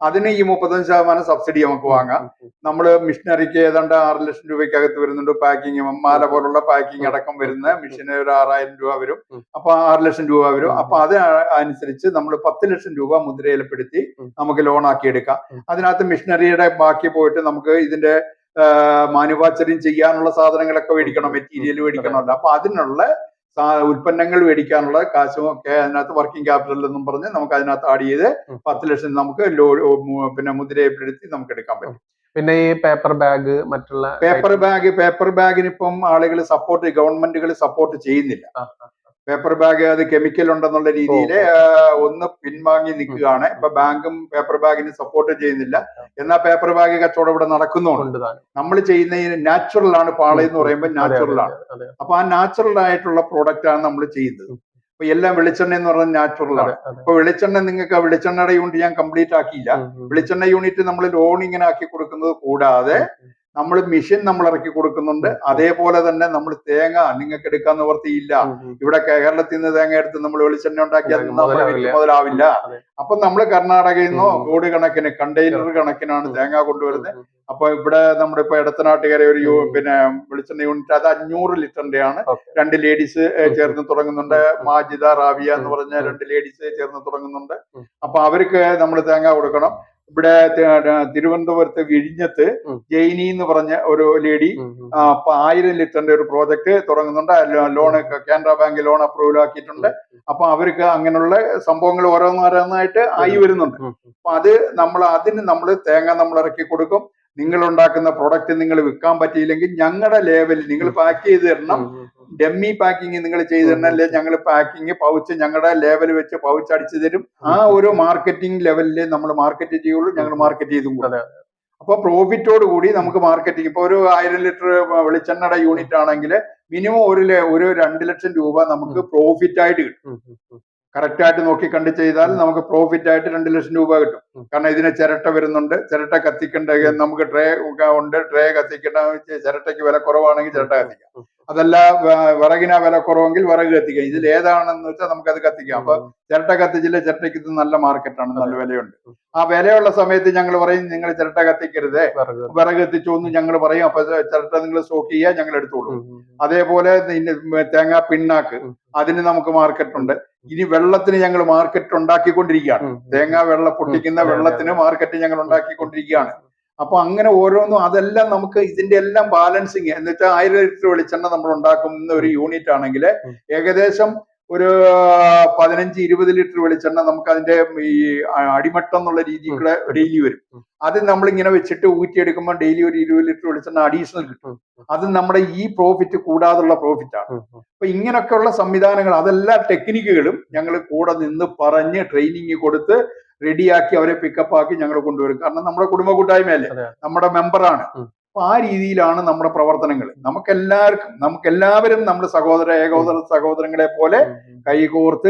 അതിന് ഈ 35% സബ്സിഡി നമുക്ക് വാങ്ങാം. നമ്മൾ മിഷനറിക്ക് ഏതാണ്ട് 6 ലക്ഷം രൂപയ്ക്കകത്ത് വരുന്നുണ്ട്. പാക്കിങ് മാല പോലുള്ള പാക്കിംഗ് അടക്കം വരുന്ന മിഷന് ഒരു 6000 രൂപ വരും. അപ്പൊ 6 ലക്ഷം രൂപ വരും. അപ്പൊ അത് അനുസരിച്ച് നമ്മൾ 10 ലക്ഷം രൂപ മുദ്രയിൽപ്പെടുത്തി നമുക്ക് ലോൺ ആക്കി എടുക്കാം. അതിനകത്ത് മിഷനറിയുടെ ബാക്കി പോയിട്ട് നമുക്ക് ഇതിന്റെ മാനുഫാക്ചറിങ് ചെയ്യാനുള്ള സാധനങ്ങളൊക്കെ മേടിക്കണം, മെറ്റീരിയൽ മേടിക്കണമല്ലോ. അപ്പൊ അതിനുള്ള ഉൽപ്പന്നങ്ങൾ മേടിക്കാനുള്ള കാശും ഒക്കെ അതിനകത്ത് വർക്കിംഗ് ക്യാപിറ്റൽ എന്നും പറഞ്ഞ് നമുക്ക് അതിനകത്ത് ആഡ് ചെയ്ത് 10 ലക്ഷം നമുക്ക് പിന്നെ മുദ്രയപ്പെടുത്തി നമുക്ക് എടുക്കാൻ പറ്റും. പിന്നെ ഈ പേപ്പർ ബാഗ്, മറ്റുള്ള പേപ്പർ ബാഗിന് ഇപ്പം ആളുകൾ ഗവൺമെന്റുകൾ സപ്പോർട്ട് ചെയ്യുന്നില്ല. പേപ്പർ ബാഗ് അത് കെമിക്കൽ ഉണ്ടെന്നുള്ള രീതിയിൽ ഒന്ന് പിൻവാങ്ങി നിൽക്കുകയാണ്. ഇപ്പൊ ബാങ്കും പേപ്പർ ബാഗിന് സപ്പോർട്ട് ചെയ്യുന്നില്ല. എന്നാൽ പേപ്പർ ബാഗ് കച്ചവടം ഇവിടെ നടക്കുന്നുണ്ട്. നമ്മൾ ചെയ്യുന്ന നാച്ചുറൽ ആണ്. പാള എന്ന് പറയുമ്പോൾ നാച്ചുറൽ ആണ്. അപ്പൊ ആ നാച്ചുറൽ ആയിട്ടുള്ള പ്രോഡക്റ്റ് ആണ് നമ്മൾ ചെയ്യുന്നത്. അപ്പൊ എല്ലാം വെളിച്ചെണ്ണ എന്ന് പറഞ്ഞാൽ നാച്ചുറൽ ആണ്. അപ്പൊ വെളിച്ചെണ്ണ നിങ്ങൾക്ക് വെളിച്ചെണ്ണയുടെ യൂണിറ്റ് ഞാൻ കംപ്ലീറ്റ് ആക്കിയില്ല. വെളിച്ചെണ്ണ യൂണിറ്റ് നമ്മൾ ലോൺ ഇങ്ങനെ ആക്കി കൊടുക്കുന്നത് കൂടാതെ നമ്മൾ മെഷീൻ നമ്മൾ ഇറക്കി കൊടുക്കുന്നുണ്ട്. അതേപോലെ തന്നെ നമ്മൾ തേങ്ങ നിങ്ങൾക്ക് എടുക്കാൻ നിവർത്തിയില്ല. ഇവിടെ കേരളത്തിൽ നിന്ന് തേങ്ങ എടുത്ത് നമ്മൾ വെളിച്ചെണ്ണ ഉണ്ടാക്കിയാൽ മുതലാവില്ല. അപ്പൊ നമ്മൾ കർണാടകയിൽ നിന്നോ ലോഡ് കണക്കിന് കണ്ടെയ്നർ കണക്കിനാണ് തേങ്ങ കൊണ്ടുവരുന്നത്. അപ്പൊ ഇവിടെ നമ്മുടെ ഇപ്പൊ എടത്തനാട്ടുകര ഒരു പിന്നെ വെളിച്ചെണ്ണ യൂണിറ്റ് അത് 500 ലിറ്ററിന്റെ ആണ്. 2 ലേഡീസ് ചേർന്ന് തുടങ്ങുന്നുണ്ട്. മാജിദ റാവിയ എന്ന് പറഞ്ഞ 2 ലേഡീസ് ചേർന്ന് തുടങ്ങുന്നുണ്ട്. അപ്പൊ അവർക്ക് നമ്മൾ തേങ്ങ കൊടുക്കണം. ഇവിടെ തിരുവനന്തപുരത്ത് വിഴിഞ്ഞത്ത് ജെയിനി എന്ന് പറഞ്ഞ ഒരു ലേഡി 1000 ലിറ്ററിന്റെ ഒരു പ്രോജക്റ്റ് തുടങ്ങുന്നുണ്ട്. Loan Canara bank loan approval ആക്കിയിട്ടുണ്ട്. അപ്പൊ അവർക്ക് അങ്ങനെയുള്ള സംഭവങ്ങൾ ഓരോന്നോരോന്നായിട്ട് ആയി വരുന്നുണ്ട്. അപ്പൊ അതിന് നമ്മൾ തേങ്ങ നമ്മൾ ഇറക്കി കൊടുക്കും. നിങ്ങൾ ഉണ്ടാക്കുന്ന പ്രൊഡക്റ്റ് നിങ്ങൾ വിൽക്കാൻ പറ്റിയില്ലെങ്കിൽ ഞങ്ങളുടെ ലേബലിൽ നിങ്ങൾ പാക്ക് ചെയ്ത് തരണം. ഡെമ്മി പാക്കിങ് നിങ്ങൾ ചെയ്ത് തരണം. അല്ലെ ഞങ്ങൾ പാക്കിങ് പൗച്ച് ഞങ്ങളുടെ ലേബൽ വെച്ച് പൗച്ച് അടിച്ചു തരും. ആ ഒരു മാർക്കറ്റിംഗ് ലെവലിൽ നമ്മൾ മാർക്കറ്റ് ചെയ്യുള്ളൂ. ഞങ്ങൾ മാർക്കറ്റ് ചെയ്തും കൂടെ. അപ്പൊ പ്രോഫിറ്റോട് കൂടി നമുക്ക് മാർക്കറ്റിംഗ് ഇപ്പൊ ഒരു 1000 ലിറ്റർ വെളിച്ചെണ്ണയുടെ യൂണിറ്റ് ആണെങ്കിൽ മിനിമം ഒരു 2 ലക്ഷം രൂപ നമുക്ക് പ്രോഫിറ്റ് ആയിട്ട് കിട്ടും. കറക്റ്റ് ആയിട്ട് നോക്കി കണ്ട് ചെയ്താൽ നമുക്ക് പ്രോഫിറ്റ് ആയിട്ട് 2 ലക്ഷം രൂപ കിട്ടും. കാരണം ഇതിന് ചിരട്ട വരുന്നുണ്ട്. ചിരട്ട കത്തിക്കേണ്ട നമുക്ക് ട്രേ ഉണ്ട്. ട്രേ കത്തിക്കേണ്ട ചിരട്ടയ്ക്ക് വില കുറവാണെങ്കിൽ ചിരട്ട കത്തിക്കാം. അതല്ല വിറകിനാ വില കുറവെങ്കിൽ വിറക് കത്തിക്കാം. ഇതിൽ ഏതാണെന്ന് വെച്ചാൽ നമുക്ക് അത് കത്തിക്കാം. അപ്പൊ ചിരട്ട കത്തിച്ചില്ല. ചിരട്ടയ്ക്ക് ഇത് നല്ല മാർക്കറ്റാണ്, നല്ല വിലയുണ്ട്. ആ വിലയുള്ള സമയത്ത് ഞങ്ങൾ പറയും നിങ്ങൾ ചിരട്ട കത്തിക്കരുതേ, വിറക് കത്തിച്ചു എന്ന് ഞങ്ങൾ പറയും. അപ്പൊ ചിരട്ട നിങ്ങൾ സ്റ്റോക്ക് ചെയ്യുക, ഞങ്ങൾ എടുത്തോളൂ. അതേപോലെ തേങ്ങാ പിണ്ണാക്ക്, അതിന് നമുക്ക് മാർക്കറ്റുണ്ട്. ഇനി വെള്ളത്തിന് ഞങ്ങൾ മാർക്കറ്റ് ഉണ്ടാക്കിക്കൊണ്ടിരിക്കുകയാണ്. തേങ്ങ പൊട്ടിക്കുന്ന വെള്ളത്തിന് മാർക്കറ്റ് ഞങ്ങൾ ഉണ്ടാക്കിക്കൊണ്ടിരിക്കുകയാണ്. അപ്പൊ അങ്ങനെ ഓരോന്നും അതെല്ലാം നമുക്ക് ഇതിന്റെ എല്ലാം ബാലൻസിങ് എന്ന് വെച്ചാൽ 1000 ലിറ്റർ വെളിച്ചെണ്ണ നമ്മൾ ഉണ്ടാക്കുന്ന ഒരു യൂണിറ്റ് ആണെങ്കിൽ ഏകദേശം ഒരു 15-20 ലിറ്റർ വെളിച്ചെണ്ണ നമുക്ക് അതിന്റെ ഈ അടിമട്ടം എന്നുള്ള രീതിയിൽ ഡെയിലി വരും. അത് നമ്മളിങ്ങനെ വെച്ചിട്ട് ഊറ്റിയെടുക്കുമ്പോൾ ഡെയിലി ഒരു 20 ലിറ്റർ വെളിച്ചെണ്ണ അഡീഷണൽ കിട്ടും. അത് നമ്മുടെ ഈ പ്രോഫിറ്റ് കൂടാതുള്ള പ്രോഫിറ്റാണ്. അപ്പൊ ഇങ്ങനെയൊക്കെയുള്ള സംവിധാനങ്ങൾ, അതെല്ലാ ടെക്നിക്കുകളും ഞങ്ങൾ കൂടെ നിന്ന് പറഞ്ഞ് ട്രെയിനിങ് കൊടുത്ത് റെഡിയാക്കി അവരെ പിക്കപ്പ് ആക്കി ഞങ്ങൾ കൊണ്ടുവരും. കാരണം നമ്മുടെ കുടുംബ കൂട്ടായ്മയല്ലേ, നമ്മുടെ മെമ്പറാണ്. അപ്പൊ ആ രീതിയിലാണ് നമ്മുടെ പ്രവർത്തനങ്ങൾ. നമുക്കെല്ലാവരും നമ്മുടെ സഹോദരങ്ങളെ പോലെ കൈകോർത്ത്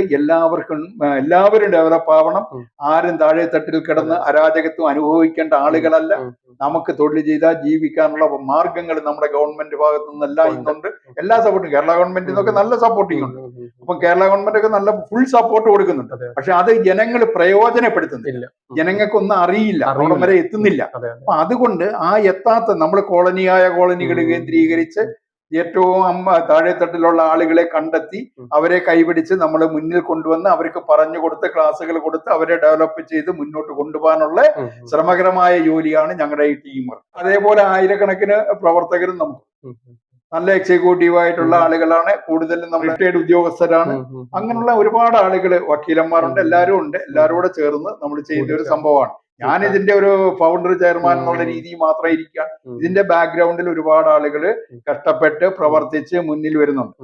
എല്ലാവരും ഡെവലപ്പ് ആവണം. ആരും താഴെ തട്ടിൽ കിടന്ന് അരാജകത്വം അനുഭവിക്കേണ്ട ആളുകളല്ല. നമുക്ക് തൊഴിൽ ചെയ്താൽ ജീവിക്കാനുള്ള മാർഗങ്ങൾ നമ്മുടെ ഗവൺമെന്റ് ഭാഗത്തു നിന്നെല്ലാം ഇന്നുണ്ട്. എല്ലാ സപ്പോർട്ടും കേരള ഗവൺമെന്റിൽ നിന്നൊക്കെ നല്ല സപ്പോർട്ടിങ് ഉണ്ട്. അപ്പൊ കേരള ഗവൺമെന്റ് ഒക്കെ നല്ല ഫുൾ സപ്പോർട്ട് കൊടുക്കുന്നുണ്ട്. പക്ഷെ അത് ജനങ്ങൾ പ്രയോജനപ്പെടുത്തുന്നില്ല. ജനങ്ങൾക്കൊന്നും അറിയില്ല, അവിടെ വരെ എത്തുന്നില്ല. അപ്പൊ അതുകൊണ്ട് ആ എത്താത്ത നമ്മൾ കോളനികൾ കേന്ദ്രീകരിച്ച് ഏറ്റവും താഴെത്തട്ടിലുള്ള ആളുകളെ കണ്ടെത്തി അവരെ കൈപിടിച്ച് നമ്മൾ മുന്നിൽ കൊണ്ടുവന്ന് അവർക്ക് പറഞ്ഞു കൊടുത്ത് ക്ലാസ്സുകൾ കൊടുത്ത് അവരെ ഡെവലപ്പ് ചെയ്ത് മുന്നോട്ട് കൊണ്ടുപോകാനുള്ള ശ്രമകരമായ ജോലിയാണ് ഞങ്ങളുടെ ഈ ടീം. അതേപോലെ ആയിരക്കണക്കിന് പ്രവർത്തകരും നമുക്ക് നല്ല എക്സിക്യൂട്ടീവ് ആയിട്ടുള്ള ആളുകളാണ്. കൂടുതലും നമ്മൾ റിട്ടയർഡ് ഉദ്യോഗസ്ഥരാണ്. അങ്ങനെയുള്ള ഒരുപാട് ആളുകൾ, വക്കീലന്മാരുണ്ട്, എല്ലാവരും ഉണ്ട്. എല്ലാവരും കൂടെ ചേർന്ന് നമ്മൾ ചെയ്ത ഒരു സംഭവമാണ്. ഞാൻ ഇതിന്റെ ഒരു ഫൗണ്ടർ ചെയർമാൻ എന്നുള്ള രീതി മാത്രമേ ഇരിക്കാം. ഇതിന്റെ ബാക്ക്ഗ്രൗണ്ടിൽ ഒരുപാട് ആളുകൾ കഷ്ടപ്പെട്ട് പ്രവർത്തിച്ച് മുന്നിൽ വരുന്നുണ്ട്.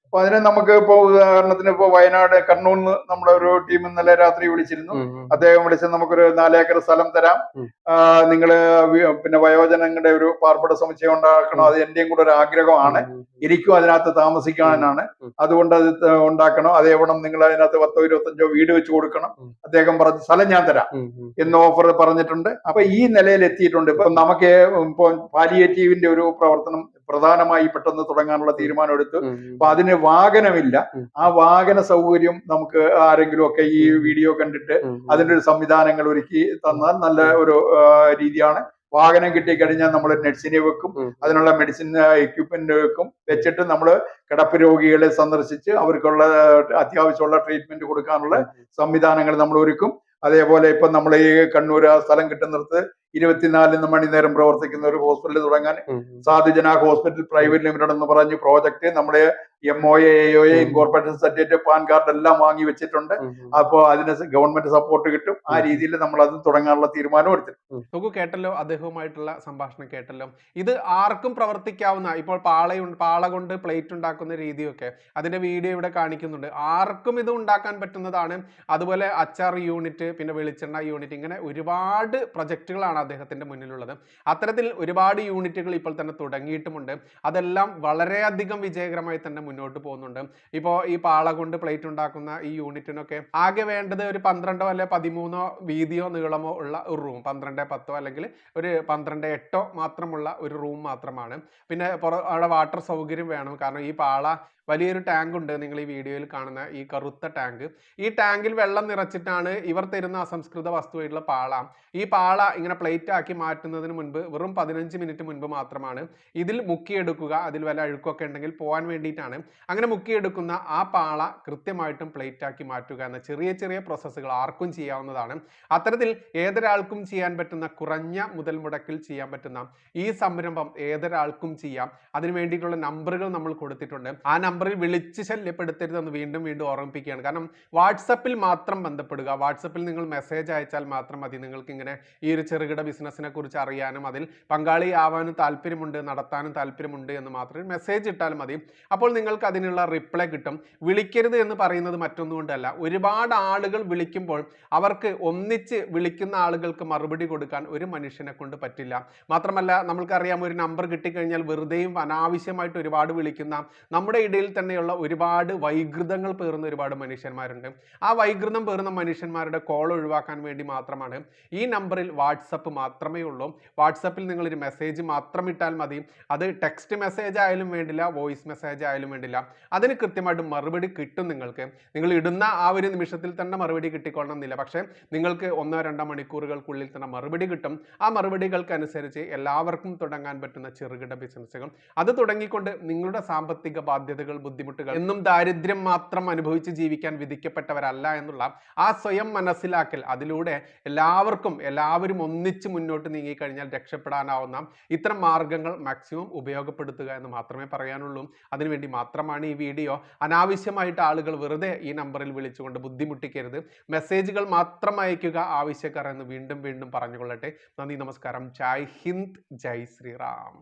അപ്പൊ അതിന് നമുക്ക് ഇപ്പൊ ഉദാഹരണത്തിന് ഇപ്പൊ വയനാട് കണ്ണൂർന്ന് നമ്മുടെ ഒരു ടീം ഇന്നലെ രാത്രി വിളിച്ചിരുന്നു. അദ്ദേഹം വിളിച്ച് നമുക്കൊരു 4 ഏക്കർ സ്ഥലം തരാം, നിങ്ങള് പിന്നെ വയോജനങ്ങളുടെ ഒരു പാർപ്പിട സമുച്ചയം ഉണ്ടാക്കണം, അത് എന്റെയും കൂടെ ഒരു ആഗ്രഹമാണ്, എനിക്കും അതിനകത്ത് താമസിക്കാനാണ്, അതുകൊണ്ട് അത് ഉണ്ടാക്കണം, അതേപോലെ നിങ്ങൾ അതിനകത്ത് 10-25 വീട് വെച്ച് കൊടുക്കണം. അദ്ദേഹം പറഞ്ഞ സ്ഥലം ഞാൻ തരാം എന്ന് ഓഫർ പറഞ്ഞിട്ടുണ്ട്. അപ്പൊ ഈ നിലയിൽ എത്തിയിട്ടുണ്ട്. ഇപ്പൊ നമുക്ക് ഇപ്പൊ പാലിയേറ്റീവിന്റെ ഒരു പ്രവർത്തനം പ്രധാനമായി പെട്ടെന്ന് തുടങ്ങാനുള്ള തീരുമാനം എടുത്തു. അപ്പൊ അതിന് വാഹനമില്ല. ആ വാഹന സൗകര്യം നമുക്ക് ആരെങ്കിലും ഒക്കെ ഈ വീഡിയോ കണ്ടിട്ട് അതിന്റെ ഒരു സംവിധാനങ്ങൾ ഒരുക്കി തന്നാൽ നല്ല ഒരു രീതിയാണ്. വാഹനം കിട്ടിക്കഴിഞ്ഞാൽ നമ്മൾ നഴ്സിനെ വെക്കും, അതിനുള്ള മെഡിസിൻ എക്യുപ്മെന്റ് വെച്ചിട്ട് നമ്മൾ കിടപ്പ് രോഗികളെ സന്ദർശിച്ച് അവർക്കുള്ള അത്യാവശ്യമുള്ള ട്രീറ്റ്മെന്റ് കൊടുക്കാനുള്ള സംവിധാനങ്ങൾ നമ്മൾ ഒരുക്കും. അതേപോലെ ഇപ്പൊ നമ്മൾ ഈ കണ്ണൂർ സ്ഥലം കിട്ടുന്നിടത്ത് 24 മണിനേരം പ്രവർത്തിക്കുന്ന ഒരു ഹോസ്പിറ്റൽ തുടങ്ങാൻ സാധുജന ഹോസ്പിറ്റൽ പ്രൈവറ്റ് ലിമിറ്റഡ് എന്ന് പറഞ്ഞ് പ്രോജക്റ്റ് നമ്മുടെ MOA AOA incorporation certificate pan card എല്ലാം വാങ്ങി വെച്ചിട്ടുണ്ട്. അപ്പോൾ അതിന് ഗവൺമെന്റ് സപ്പോർട്ട് കിട്ടും. ആ രീതിയിൽ നമ്മൾ അത് തുടങ്ങാനുള്ള തീരുമാനം എടുത്തിട്ടുണ്ട്. നമുക്ക് കേട്ടല്ലോ, അദ്ദേഹവുമായിട്ടുള്ള സംഭാഷണം കേട്ടല്ലോ. ഇത് ആർക്കും പ്രവർത്തിക്കാവുന്ന, ഇപ്പോൾ പാള കൊണ്ട് പ്ലേറ്റ് ഉണ്ടാക്കുന്ന രീതിയൊക്കെ അതിന്റെ വീഡിയോ ഇവിടെ കാണിക്കുന്നുണ്ട്. ആർക്കും ഇത് ഉണ്ടാക്കാൻ പറ്റുന്നതാണ്. അതുപോലെ അച്ചാർ യൂണിറ്റ്, പിന്നെ വെളിച്ചെണ്ണ യൂണിറ്റ്, ഇങ്ങനെ ഒരുപാട് പ്രൊജക്റ്റുകളാണ് അദ്ദേഹത്തിന്റെ മുന്നിലുള്ളത്. അത്തരത്തിൽ ഒരുപാട് യൂണിറ്റുകൾ ഇപ്പോൾ തന്നെ തുടങ്ങിയിട്ടുമുണ്ട്. അതെല്ലാം വളരെയധികം വിജയകരമായി തന്നെ മുന്നോട്ട് പോകുന്നുണ്ട്. ഇപ്പോൾ ഈ പാള കൊണ്ട് പ്ലേറ്റ് ഉണ്ടാക്കുന്ന ഈ യൂണിറ്റിനൊക്കെ ആകെ വേണ്ടത് ഒരു 12 അല്ലെ 13 വീതിയോ നീളമോ ഉള്ള ഒരു റൂം, 12-10 അല്ലെങ്കിൽ ഒരു 12-8 മാത്രമുള്ള ഒരു റൂം മാത്രമാണ്. പിന്നെ അവിടെ വാട്ടർ സൗകര്യം വേണം. കാരണം ഈ പാള വലിയൊരു ടാങ്ക് ഉണ്ട്, നിങ്ങൾ ഈ വീഡിയോയിൽ കാണുന്ന ഈ കറുത്ത ടാങ്ക്. ഈ ടാങ്കിൽ വെള്ളം നിറച്ചിട്ടാണ് ഇവർ തരുന്ന അസംസ്കൃത വസ്തുവായിട്ടുള്ള പാള. ഈ പാള ഇങ്ങനെ പ്ലേറ്റ് ആക്കി മാറ്റുന്നതിന് മുൻപ് വെറും 15 മിനിറ്റ് മുൻപ് മാത്രമാണ് ഇതിൽ മുക്കിയെടുക്കുക. അതിൽ വല്ല അഴുക്കൊക്കെ ഉണ്ടെങ്കിൽ പോകാൻ വേണ്ടിയിട്ടാണ്. അങ്ങനെ മുക്കിയെടുക്കുന്ന ആ പാള കൃത്യമായിട്ടും പ്ലേറ്റ് ആക്കി മാറ്റുക എന്ന ചെറിയ ചെറിയ പ്രോസസ്സുകൾ ആർക്കും ചെയ്യാവുന്നതാണ്. അത്തരത്തിൽ ഏതൊരാൾക്കും ചെയ്യാൻ പറ്റുന്ന, കുറഞ്ഞ മുതൽ മുടക്കിൽ ചെയ്യാൻ പറ്റുന്ന ഈ സംരംഭം ഏതൊരാൾക്കും ചെയ്യാം. അതിന് വേണ്ടിയിട്ടുള്ള നമ്പറുകൾ നമ്മൾ കൊടുത്തിട്ടുണ്ട്. ആ നമ്പറിൽ വിളിച്ച് ശല്യപ്പെടുത്തരുതെന്ന് വീണ്ടും വീണ്ടും ഓർമ്മിപ്പിക്കുകയാണ്. കാരണം വാട്സപ്പിൽ മാത്രം ബന്ധപ്പെടുക. വാട്സപ്പിൽ നിങ്ങൾ മെസ്സേജ് അയച്ചാൽ മാത്രം മതി. നിങ്ങൾക്ക് ഇങ്ങനെ ഈ ഒരു ചെറുകിട ബിസിനസ്സിനെ കുറിച്ച് അറിയാനും അതിൽ പങ്കാളിയാവാനും താല്പര്യമുണ്ട്, നടത്താനും താല്പര്യമുണ്ട് എന്ന് മാത്രമേ മെസ്സേജ് ഇട്ടാൽ മതി. അപ്പോൾ നിങ്ങൾക്ക് അതിനുള്ള റിപ്ലൈ കിട്ടും. വിളിക്കരുത് എന്ന് പറയുന്നത് മറ്റൊന്നുകൊണ്ടല്ല, ഒരുപാട് ആളുകൾ വിളിക്കുമ്പോൾ അവർക്ക് ഒന്നിച്ച് വിളിക്കുന്ന ആളുകൾക്ക് മറുപടി കൊടുക്കാൻ ഒരു മനുഷ്യനെ കൊണ്ട് പറ്റില്ല. മാത്രമല്ല നമ്മൾക്കറിയാം, ഒരു നമ്പർ കിട്ടിക്കഴിഞ്ഞാൽ വെറുതെയും അനാവശ്യമായിട്ട് ഒരുപാട് വിളിക്കുന്ന, നമ്മുടെ ഇടയിൽ തന്നെയുള്ള ഒരുപാട് വൈകൃതങ്ങൾ പേറുന്ന ഒരുപാട് മനുഷ്യന്മാരുണ്ട്. ആ വൈകൃതം പേറുന്ന മനുഷ്യന്മാരുടെ കോൾ ഒഴിവാക്കാൻ വേണ്ടി മാത്രമാണ് ഈ നമ്പറിൽ വാട്സപ്പ് മാത്രമേ ഉള്ളൂ. വാട്സപ്പിൽ നിങ്ങളൊരു മെസ്സേജ് മാത്രം ഇട്ടാൽ മതി. അത് ടെക്സ്റ്റ് മെസ്സേജ് ആയാലും വേണ്ടില്ല, വോയിസ് മെസ്സേജ് ആയാലും വേണ്ടില്ല, അതിന് കൃത്യമായിട്ട് മറുപടി കിട്ടും. നിങ്ങൾക്ക് നിങ്ങൾ ഇടുന്ന ആ ഒരു നിമിഷത്തിൽ തന്നെ മറുപടി കിട്ടിക്കൊള്ളണം എന്നില്ല. പക്ഷേ നിങ്ങൾക്ക് 1-2 മണിക്കൂറുകൾക്കുള്ളിൽ തന്നെ മറുപടി കിട്ടും. ആ മറുപടികൾക്കനുസരിച്ച് എല്ലാവർക്കും തുടങ്ങാൻ പറ്റുന്ന ചെറുകിട ബിസിനസ്സുകൾ, അത് തുടങ്ങിക്കൊണ്ട് നിങ്ങളുടെ സാമ്പത്തിക ബാധ്യതകൾ, ബുദ്ധിമുട്ടുകൾ, എന്നും ദാരിദ്ര്യം മാത്രം അനുഭവിച്ച് ജീവിക്കാൻ വിധിക്കപ്പെട്ടവരല്ല എന്നുള്ള ആ സ്വയം മനസ്സിലാക്കൽ, അതിലൂടെ എല്ലാവരും ഒന്നിച്ച് മുന്നോട്ട് നീങ്ങിക്കഴിഞ്ഞാൽ രക്ഷപ്പെടാനാവുന്ന ഇത്തരം മാർഗങ്ങൾ മാക്സിമം ഉപയോഗപ്പെടുത്തുക എന്ന് മാത്രമേ പറയാനുള്ളൂ. അതിനുവേണ്ടി മാത്രമാണ് ഈ വീഡിയോ. അനാവശ്യമായിട്ട് ആളുകൾ വെറുതെ ഈ നമ്പറിൽ വിളിച്ചുകൊണ്ട് ബുദ്ധിമുട്ടിക്കരുത്. മെസ്സേജുകൾ മാത്രം അയക്കുക ആവശ്യക്കാർ എന്ന് വീണ്ടും വീണ്ടും പറഞ്ഞുകൊള്ളട്ടെ. നന്ദി, നമസ്കാരം. ജയ് ഹിന്ദ്, ജയ് ശ്രീറാം.